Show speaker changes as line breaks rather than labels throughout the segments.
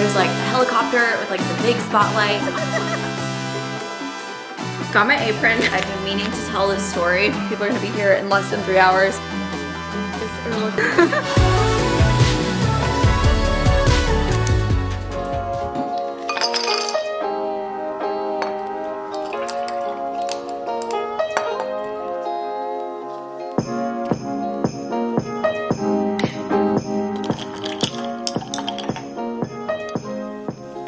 There's like a helicopter with like the big spotlight. Got my apron. I've been meaning to tell this story. People are gonna be here in less than 3 hours.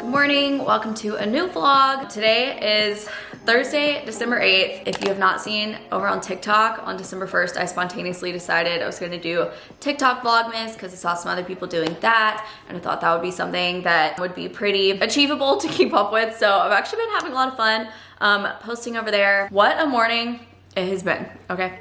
Morning, welcome to a new vlog. Today is Thursday, December 8th. If you have not seen over on TikTok, on December 1st, I spontaneously decided I was gonna do TikTok Vlogmas because I saw some other people doing that, and I thought that would be something that would be pretty achievable to keep up with. So I've actually been having a lot of fun posting over there. What a morning it has been, okay?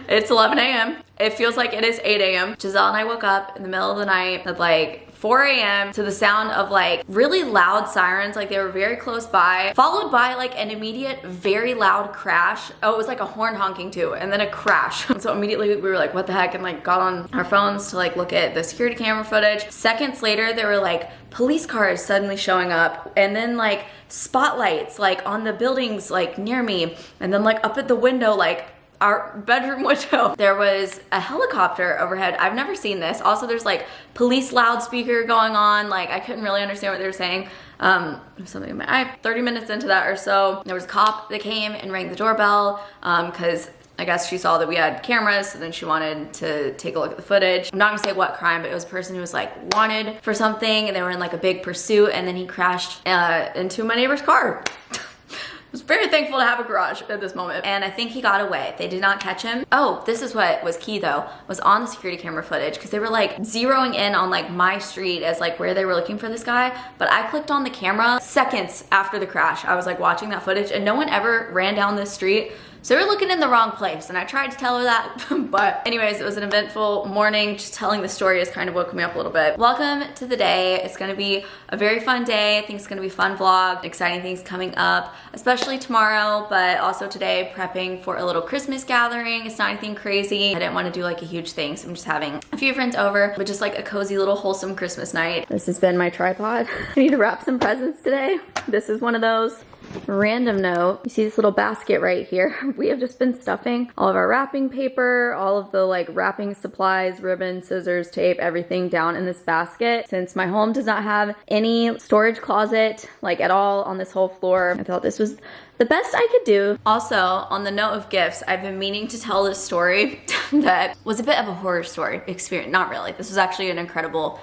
It's 11 a.m. It feels like it is 8 a.m. Giselle and I woke up in the middle of the night at like 4 a.m. to the sound of like really loud sirens, like they were very close by, followed by like an immediate very loud crash. Oh, it was like a horn honking too, and then a crash. So immediately we were like, what the heck, and like got on our phones to like look at the security camera footage. Seconds later, there were like police cars suddenly showing up, and then like spotlights like on the buildings like near me, and then like up at the window, like our bedroom window. There was a helicopter overhead. I've never seen this. Also, there's like police loudspeaker going on. Like I couldn't really understand what they were saying. Something in my eye. 30 minutes into that or so, there was a cop that came and rang the doorbell because I guess she saw that we had cameras, so then she wanted to take a look at the footage. I'm not gonna say what crime, but it was a person who was like wanted for something, and they were in like a big pursuit, and then he crashed into my neighbor's car. I was very thankful to have a garage at this moment. And I think he got away. They did not catch him. Oh, this is what was key though, was on the security camera footage, because they were like zeroing in on like my street as like where they were looking for this guy. But I clicked on the camera seconds after the crash. I was like watching that footage, and no one ever ran down this street. So we were looking in the wrong place, and I tried to tell her that, but anyways, it was an eventful morning. Just telling the story has kind of woken me up a little bit. Welcome to the day. It's gonna be a very fun day. I think it's gonna be a fun vlog, exciting things coming up, especially tomorrow, but also today, prepping for a little Christmas gathering. It's not anything crazy. I didn't want to do like a huge thing, so I'm just having a few friends over, but just like a cozy little wholesome Christmas night. This has been my tripod. I need to wrap some presents today. This is one of those. Random note, you see this little basket right here? We have just been stuffing all of our wrapping paper, all of the like wrapping supplies, ribbon, scissors, tape, everything down in this basket. Since my home does not have any storage closet like at all on this whole floor, I thought this was the best I could do. Also, on the note of gifts, I've been meaning to tell this story that was a bit of a horror story experience. Not really. This was actually an incredible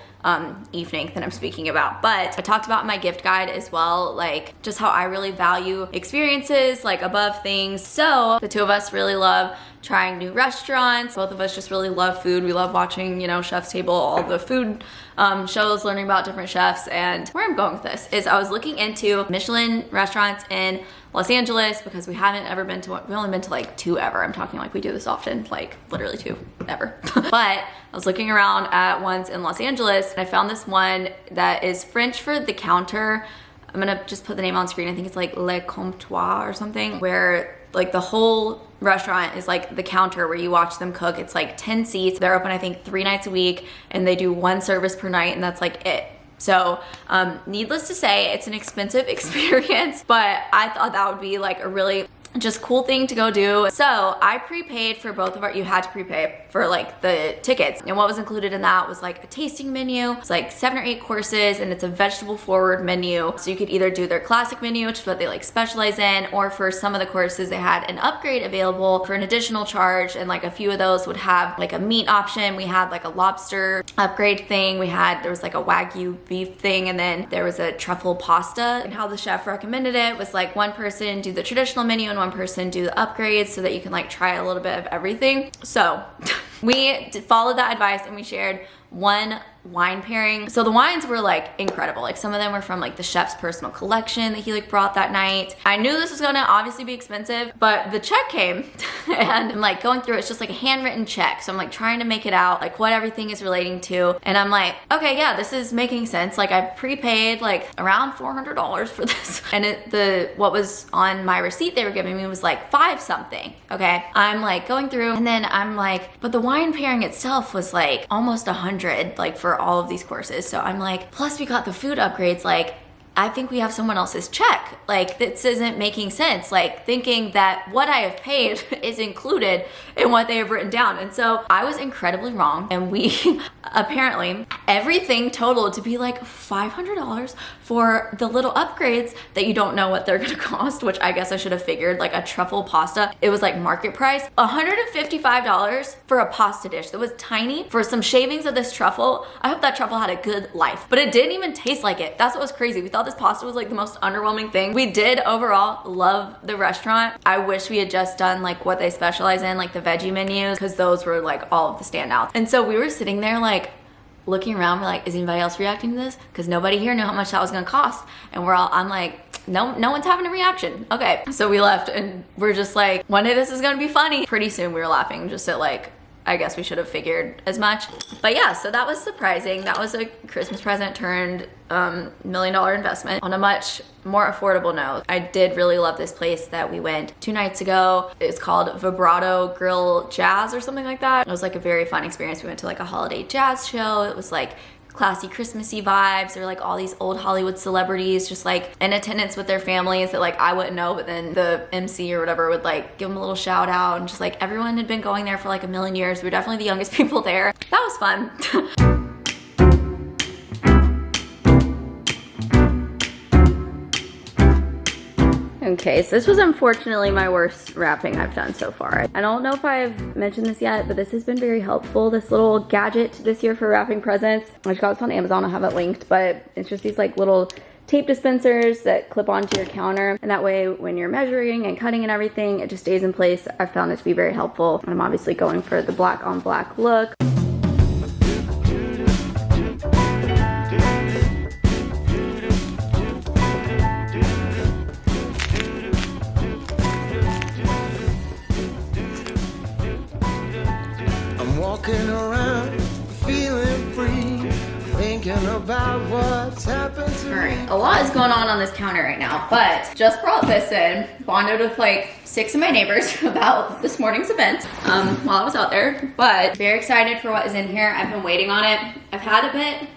evening that I'm speaking about. But I talked about in my gift guide as well, like just how I really value experiences like above things. So the two of us really love trying new restaurants. Both of us just really love food. We love watching, you know, Chef's Table, all the food shows, learning about different chefs. And where I'm going with this is I was looking into Michelin restaurants in Los Angeles because we haven't ever been to one. We've only been to like 2 ever. I'm talking like we do this often, like literally 2 ever. But I was looking around at ones in Los Angeles, and I found this one that is French for the counter. I'm gonna just put the name on screen. I think it's like Le Comptoir or something, where like the whole restaurant is like the counter where you watch them cook. It's like 10 seats. They're open I think 3 nights a week, and they do 1 service per night, and that's like it. So needless to say, it's an expensive experience, but I thought that would be like a really just cool thing to go do. So I prepaid for both of our, you had to prepay for like the tickets. And what was included in that was like a tasting menu. It's like 7 or 8 courses, and it's a vegetable forward menu. So you could either do their classic menu, which is what they like specialize in, or for some of the courses, they had an upgrade available for an additional charge. And like a few of those would have like a meat option. We had like a lobster upgrade thing. There was like a Wagyu beef thing. And then there was a truffle pasta. And how the chef recommended it was like one person do the traditional menu and one person do the upgrades so that you can like try a little bit of everything. So we followed that advice, and we shared one wine pairing. So the wines were like incredible. Like some of them were from like the chef's personal collection that he like brought that night. I knew this was gonna obviously be expensive, but the check came and I'm like going through, it's just like a handwritten check. So I'm like trying to make it out, like what everything is relating to. And I'm like, okay, yeah, this is making sense. Like I prepaid like around $400 for this. And what was on my receipt they were giving me was like 5 something. Okay. I'm like going through, and then I'm like, but the wine pairing itself was like almost 100, like for all of these courses. So I'm like, plus we got the food upgrades, like I think we have someone else's check. Like, this isn't making sense. Like, thinking that what I have paid is included in what they have written down. And so I was incredibly wrong. And we apparently, everything totaled to be like $500 for the little upgrades that you don't know what they're gonna cost, which I guess I should have figured. Like a truffle pasta, it was like market price. $155 for a pasta dish that was tiny for some shavings of this truffle. I hope that truffle had a good life, but it didn't even taste like it. That's what was crazy. We thought this pasta was like the most underwhelming thing. We did overall love the restaurant. I wish we had just done like what they specialize in, like the veggie menus, because those were like all of the standouts. And so we were sitting there like looking around, we're like, is anybody else reacting to this? Because nobody here knew how much that was gonna cost. And I'm like, no one's having a reaction. Okay, so we left and we're just like, one day this is gonna be funny. Pretty soon we were laughing just at like, I guess we should have figured as much. But yeah, so that was surprising. That was a Christmas present turned $1 million investment on a much more affordable note. I did really love this place that we went 2 nights ago. It's called Vibrato Grill Jazz or something like that. It was like a very fun experience. We went to like a holiday jazz show. It was like classy Christmassy vibes. There were like all these old Hollywood celebrities just like in attendance with their families that like I wouldn't know, but then the MC or whatever would like give them a little shout out, and just like everyone had been going there for like a million years. We were definitely the youngest people there. That was fun. Okay, so this was unfortunately my worst wrapping I've done so far. I don't know if I've mentioned this yet, but this has been very helpful. This little gadget this year for wrapping presents. I just got this on Amazon, I'll have it linked, but it's just these like little tape dispensers that clip onto your counter. And that way when you're measuring and cutting and everything, it just stays in place. I've found it to be very helpful. And I'm obviously going for the black on black look.
Walking around, feeling free, thinking about what's happened to me.
All right, a lot is going on this counter right now, but just brought this in, bonded with like 6 of my neighbors about this morning's event while I was out there, but very excited for what is in here. I've been waiting on it. I've had a bit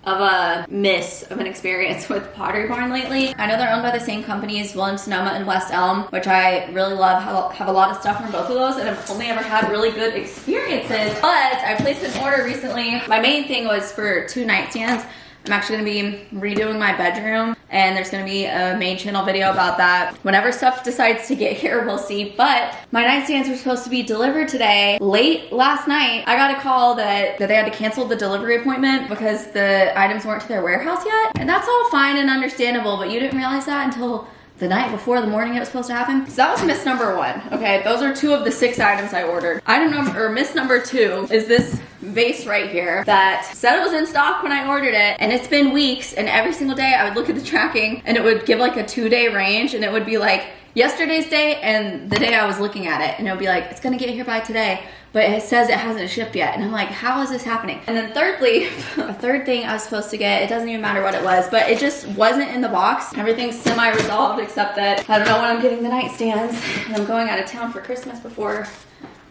of a miss of an experience with Pottery Barn lately. I know they're owned by the same company as Williams-Sonoma and West Elm, which I really love. Have a lot of stuff from both of those, and I've only ever had really good experiences. But I placed an order recently. My main thing was for 2 nightstands. I'm actually gonna be redoing my bedroom, and there's gonna be a main channel video about that. Whenever stuff decides to get here, we'll see. But my nightstands were supposed to be delivered today. Late last night, I got a call that they had to cancel the delivery appointment because the items weren't to their warehouse yet. And that's all fine and understandable, but you didn't realize that until the night before the morning it was supposed to happen. So that was miss number 1. Okay, those are 2 of the 6 items I ordered. Miss number 2 is this vase right here that said it was in stock when I ordered it, and it's been weeks, and every single day I would look at the tracking and it would give like a 2-day range, and it would be like yesterday's date and the day I was looking at it, and it would be like, it's gonna get here by today, but it says it hasn't shipped yet. And I'm like, how is this happening? And then thirdly, a third thing I was supposed to get, it doesn't even matter what it was, but it just wasn't in the box. Everything's semi-resolved except that I don't know when I'm getting the nightstands, and I'm going out of town for Christmas before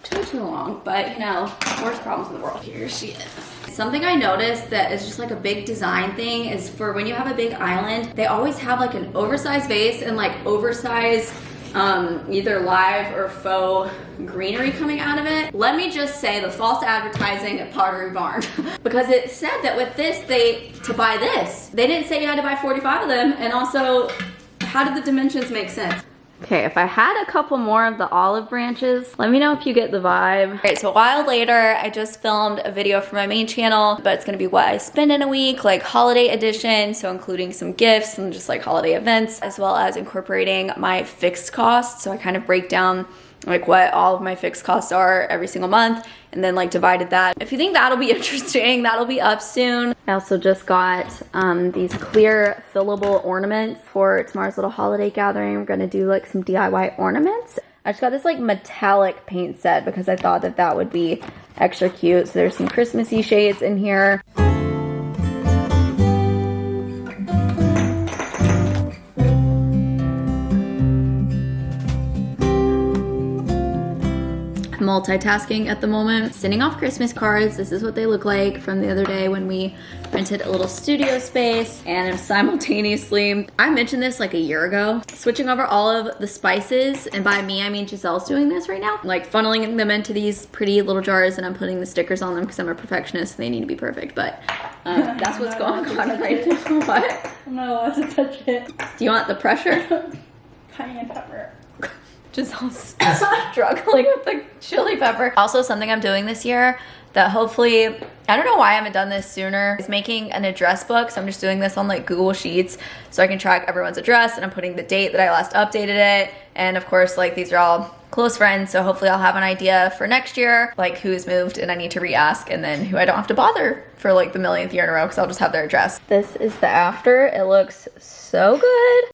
too long, but you know, worst problems in the world. Here she is. Something I noticed that is just like a big design thing is for when you have a big island, they always have like an oversized vase and like oversized either live or faux greenery coming out of it. Let me just say the false advertising at Pottery Barn because it said that with this, to buy this, they didn't say you had to buy 45 of them, and also how did the dimensions make sense? Okay, if I had a couple more of the olive branches, let me know if you get the vibe. All right, so a while later, I just filmed a video for my main channel, but it's gonna be what I spend in a week, like holiday edition, so including some gifts and just like holiday events, as well as incorporating my fixed costs. So I kind of break down like what all of my fixed costs are every single month, and then like divided that. If you think that'll be interesting, that'll be up soon. I also just got these clear fillable ornaments for tomorrow's little holiday gathering. We're gonna do like some DIY ornaments. I just got this like metallic paint set because I thought that that would be extra cute. So there's some Christmassy shades in here. multitasking at the moment. Sending off Christmas cards. This is what they look like from the other day when we rented a little studio space. And I'm simultaneously, I mentioned this like a year ago, switching over all of the spices. And by me, I mean Giselle's doing this right now. Like funneling them into these pretty little jars, and I'm putting the stickers on them because I'm a perfectionist and they need to be perfect. But that's what's going on right now. What?
I'm not allowed to touch it.
Do you want the pressure?
Cayenne pepper.
Giselle's struggling with the chili pepper. Also, something I'm doing this year that hopefully, I don't know why I haven't done this sooner, is making an address book. So I'm just doing this on like Google Sheets so I can track everyone's address, and I'm putting the date that I last updated it. And of course, like these are all close friends, so hopefully I'll have an idea for next year, like who's moved and I need to re-ask, and then who I don't have to bother for like the millionth year in a row because I'll just have their address. This is the after. It looks so good.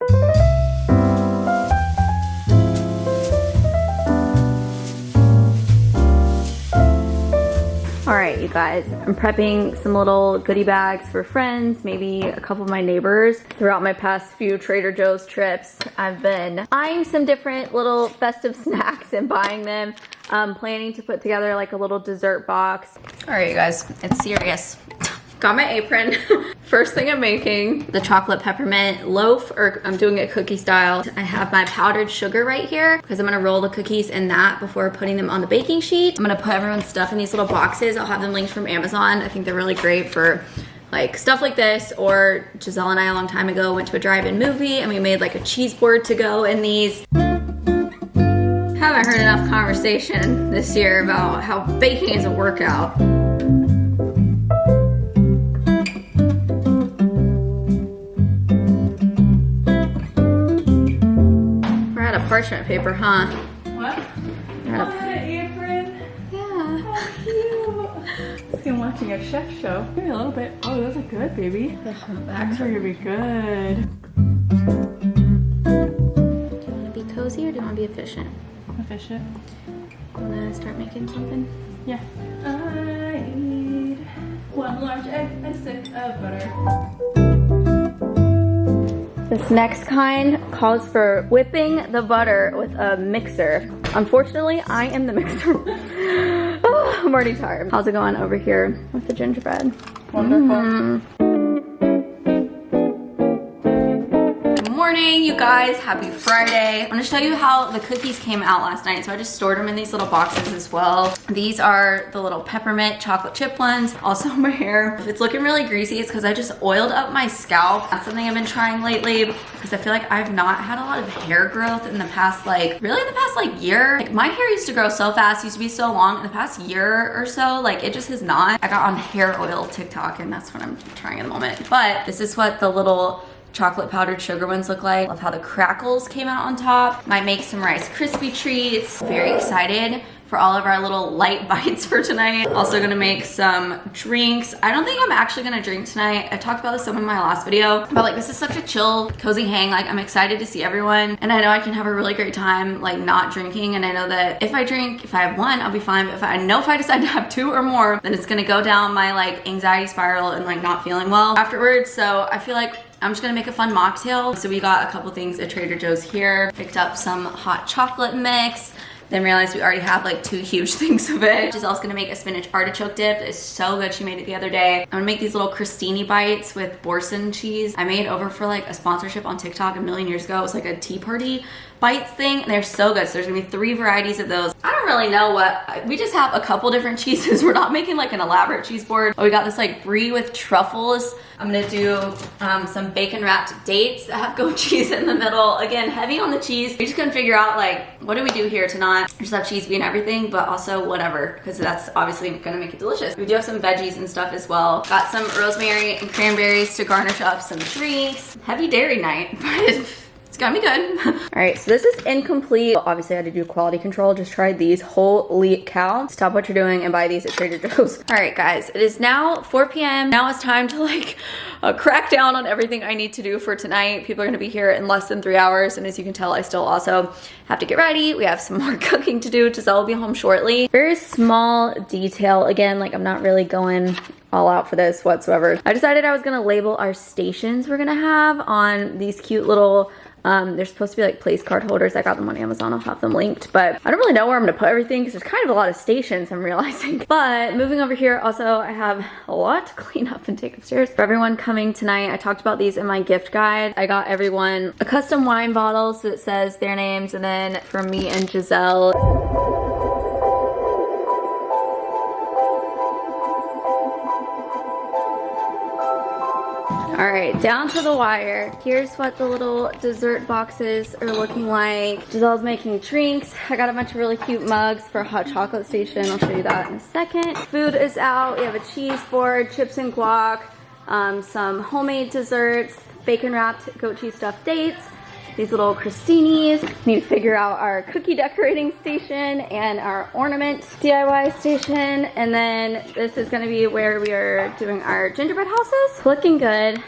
All right, you guys, I'm prepping some little goodie bags for friends, maybe a couple of my neighbors. Throughout my past few Trader Joe's trips, I've been eyeing some different little festive snacks and buying them, planning to put together like a little dessert box. All right, you guys, it's serious. Got my apron. First thing I'm making, the chocolate peppermint loaf, or I'm doing it cookie style. I have my powdered sugar right here because I'm gonna roll the cookies in that before putting them on the baking sheet. I'm gonna put everyone's stuff in these little boxes. I'll have them linked from Amazon. I think they're really great for like stuff like this, or Giselle and I a long time ago went to a drive-in movie and we made like a cheese board to go in these. Haven't heard enough conversation this year about how baking is a workout. Parchment paper, huh?
What?
An
apron.
Yeah.
Oh, cute. It's like I'm watching a chef show. Maybe a little bit. Oh, those are good, baby. Those are gonna be good.
Do you want to be cozy or do you want to be efficient?
Efficient.
Want to start making something?
Yeah. I need 1 large egg and a stick of butter.
This next kind calls for whipping the butter with a mixer. Unfortunately, I am the mixer. Oh, I'm already tired. How's it going over here with the gingerbread?
Wonderful.
Good morning, you guys. Happy Friday. I'm gonna show you how the cookies came out last night. So I just stored them in these little boxes as well. These are the little peppermint chocolate chip ones. Also my hair, if it's looking really greasy, it's because I just oiled up my scalp. That's something I've been trying lately because I feel like I've not had a lot of hair growth in the past, year. Like my hair used to grow so fast, used to be so long. In the past year or so, like it just has not. I got on hair oil TikTok and that's what I'm trying at the moment. But this is what the little chocolate powdered sugar ones look like. Love how the crackles came out on top. Might make some Rice Krispie treats. Very excited for all of our little light bites for tonight. Also gonna make some drinks. I don't think I'm actually gonna drink tonight. I talked about this in my last video, but like this is such a chill, cozy hang. Like I'm excited to see everyone, and I know I can have a really great time like not drinking, and I know that if I drink, if I have one, I'll be fine, but if I decide to have 2 or more, then it's gonna go down my like anxiety spiral and like not feeling well afterwards. So I feel like I'm just gonna make a fun mocktail. So we got a couple things at Trader Joe's here. Picked up some hot chocolate mix, then realized we already have like 2 huge things of it. Giselle's gonna make a spinach artichoke dip. It's so good, she made it the other day. I'm gonna make these little crostini bites with Boursin cheese. I made over for like a sponsorship on TikTok a million years ago. It was like a tea party bites thing, and they're so good. So there's gonna be 3 varieties of those. I don't really know what, we just have a couple different cheeses. We're not making like an elaborate cheese board. But we got this like brie with truffles. I'm gonna do some bacon wrapped dates that have goat cheese in the middle. Again, heavy on the cheese. We just couldn't figure out like, what do we do here to not just have cheese be in everything, but also whatever, because that's obviously gonna make it delicious. We do have some veggies and stuff as well. Got some rosemary and cranberries to garnish up some drinks. Heavy dairy night, but it's gonna be good. All right, so this is incomplete. Obviously I had to do quality control. Just tried these. Holy cow. Stop what you're doing and buy these at Trader Joe's. All right, guys, it is now 4 p.m. Now it's time to like crack down on everything I need to do for tonight. People are gonna be here in less than 3 hours. And as you can tell, I still also have to get ready. We have some more cooking to do. Giselle will be home shortly. Very small detail. Again, like I'm not really going all out for this whatsoever. I decided I was gonna label our stations we're gonna have on these cute little They're supposed to be like place card holders. I got them on Amazon. I'll have them linked, but I don't really know where I'm gonna put everything because there's kind of a lot of stations, I'm realizing. But moving over here, also I have a lot to clean up and take upstairs. For everyone coming tonight, I talked about these in my gift guide. I got everyone a custom wine bottle so it says their names, and then for me and Giselle, all right, down to the wire. Here's what the little dessert boxes are looking like. Giselle's making drinks. I got a bunch of really cute mugs for a hot chocolate station. I'll show you that in a second. Food is out. We have a cheese board, chips and guac, some homemade desserts, bacon wrapped goat cheese stuffed dates, these little crostinis. Need to figure out our cookie decorating station and our ornament DIY station. And then this is gonna be where we are doing our gingerbread houses. Looking good.